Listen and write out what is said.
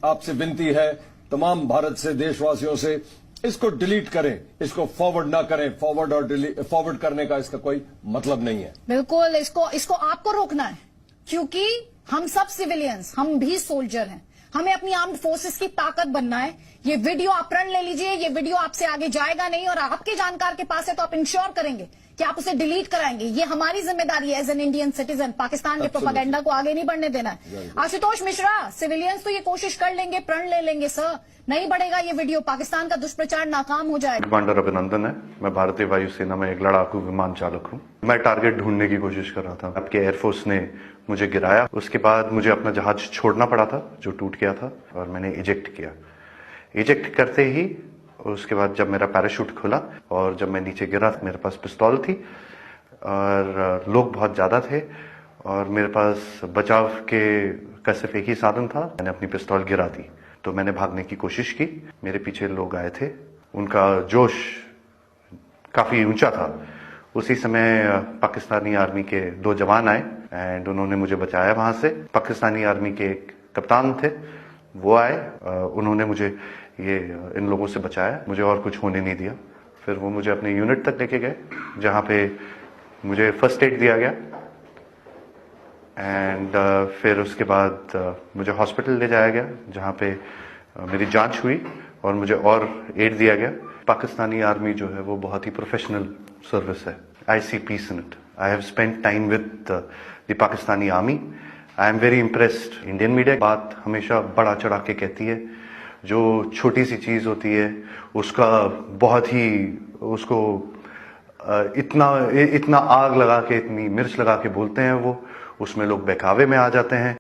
आपसे विनती है तमाम भारत से देशवासियों से, इसको डिलीट करें, इसको फॉरवर्ड ना करें। फॉरवर्ड और फॉरवर्ड करने का इसका कोई मतलब नहीं है। बिल्कुल, इसको आपको रोकना है, क्योंकि हम सब सिविलियंस, हम भी सोल्जर हैं, हमें अपनी आर्म्ड फोर्सेस की ताकत बनना है। ये वीडियो आप प्रण ले लीजिए, ये वीडियो आपसे आगे जाएगा नहीं, और आपके जानकार के पास है तो आप इंश्योर करेंगे कि आप उसे डिलीट कराएंगे। ये हमारी जिम्मेदारी है as an Indian citizen, Pakistan के प्रोपेगेंडा को आगे नहीं बढ़ने देना है। आशुतोष मिश्रा, सिविलियंस तो ये कोशिश कर लेंगे, प्रण ले लेंगे सर, नहीं बढ़ेगा ये वीडियो, पाकिस्तान का दुष्प्रचार नाकाम हो जाएगा। कमांडर अभिनंदन है, मैं भारतीय वायुसेना में एक लड़ाकू विमान चालक हूँ। मैं टारगेट ढूंढने की कोशिश कर रहा था, आपके एयरफोर्स ने मुझे गिराया। उसके बाद मुझे अपना जहाज छोड़ना पड़ा था जो टूट गया था, और मैंने इजेक्ट किया। इजेक्ट करते ही उसके बाद जब मेरा पैराशूट खुला और जब मैं नीचे गिरा, मेरे पास पिस्तौल थी और लोग बहुत ज्यादा थे और मेरे पास बचाव के सिर्फ एक ही साधन था, मैंने अपनी पिस्तौल गिरा दी। तो मैंने भागने की कोशिश की, मेरे पीछे लोग आए थे, उनका जोश काफी ऊंचा था। उसी समय पाकिस्तानी आर्मी के 2 जवान आए एंड उन्होंने मुझे बचाया वहां से। पाकिस्तानी आर्मी के एक कप्तान थे, वो आए, उन्होंने मुझे इन लोगों से बचाया, मुझे और कुछ होने नहीं दिया। फिर वो मुझे अपने यूनिट तक लेके गए, जहाँ पे मुझे फर्स्ट एड दिया गया एंड फिर उसके बाद मुझे हॉस्पिटल ले जाया गया, जहाँ पे मेरी जांच हुई और मुझे और एड दिया गया। पाकिस्तानी आर्मी जो है वो बहुत ही प्रोफेशनल सर्विस है। I see peace in it. I have spent time with the Pakistani army. I am very impressed. Indian media बात हमेशा बड़ा चढ़ा के कहती है, जो छोटी सी चीज होती है उसका बहुत ही उसको इतना आग लगा के, इतनी मिर्च लगा के बोलते हैं वो, उसमें लोग बहकावे में आ जाते हैं।